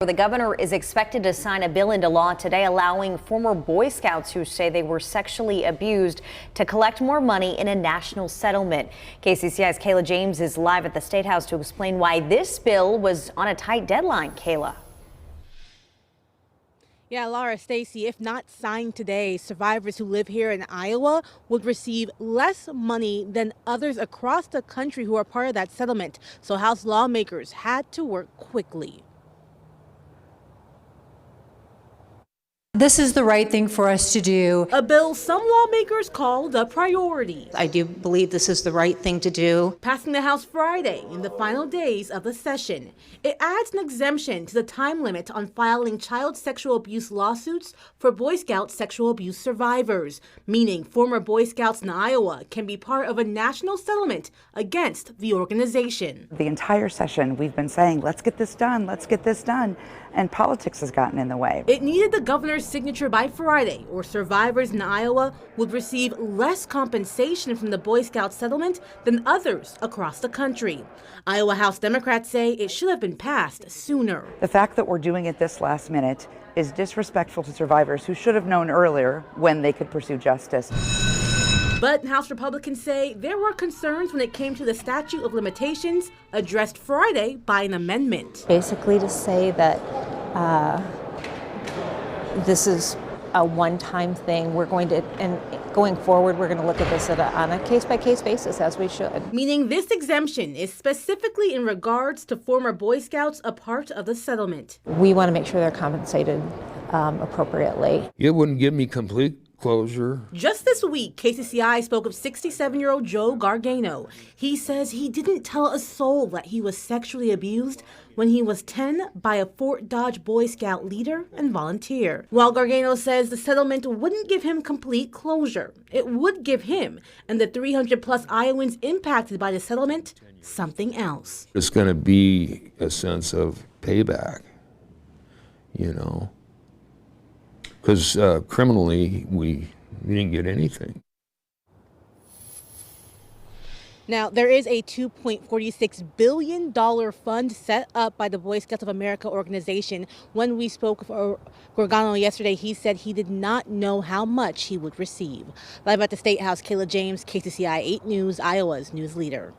The governor is expected to sign a bill into law today allowing former Boy Scouts who say they were sexually abused to collect more money in a national settlement. KCCI's Kayla James is live at the State House to explain why this bill was on a tight deadline. Kayla. Yeah, Laura, Stacy, if not signed today, survivors who live here in Iowa would receive less money than others across the country who are part of that settlement. So House lawmakers had to work quickly. This is the right thing for us to do. A bill some lawmakers called a priority. I do believe this is the right thing to do. Passing the House Friday in the final days of the session. It adds an exemption to the time limit on filing child sexual abuse lawsuits for Boy Scout sexual abuse survivors, meaning former Boy Scouts in Iowa can be part of a national settlement against the organization. The entire session we've been saying, let's get this done, let's get this done, and politics has gotten in the way. It needed the governor's signature by Friday, or survivors in Iowa would receive less compensation from the Boy Scout settlement than others across the country. Iowa House Democrats say it should have been passed sooner. The fact that we're doing it this last minute is disrespectful to survivors who should have known earlier when they could pursue justice. But House Republicans say there were concerns when it came to the statute of limitations addressed Friday by an amendment. Basically to say that this is a one-time thing. We're going to, and going forward, we're going to look at this on a case-by-case basis, as we should. Meaning this exemption is specifically in regards to former Boy Scouts a part of the settlement. We want to make sure they're compensated appropriately. It wouldn't give me complete closure. Just this week, KCCI spoke of 67-year-old Joe Gargano. He says he didn't tell a soul that he was sexually abused when he was 10 by a Fort Dodge Boy Scout leader and volunteer. While Gargano says the settlement wouldn't give him complete closure, it would give him and the 300-plus Iowans impacted by the settlement something else. It's going to be a sense of payback, you know. Because criminally, we didn't get anything. Now, there is a $2.46 billion fund set up by the Boy Scouts of America organization. When we spoke with Gargano yesterday, he said he did not know how much he would receive. Live at the State House, Kayla James, KCCI 8 News, Iowa's news leader.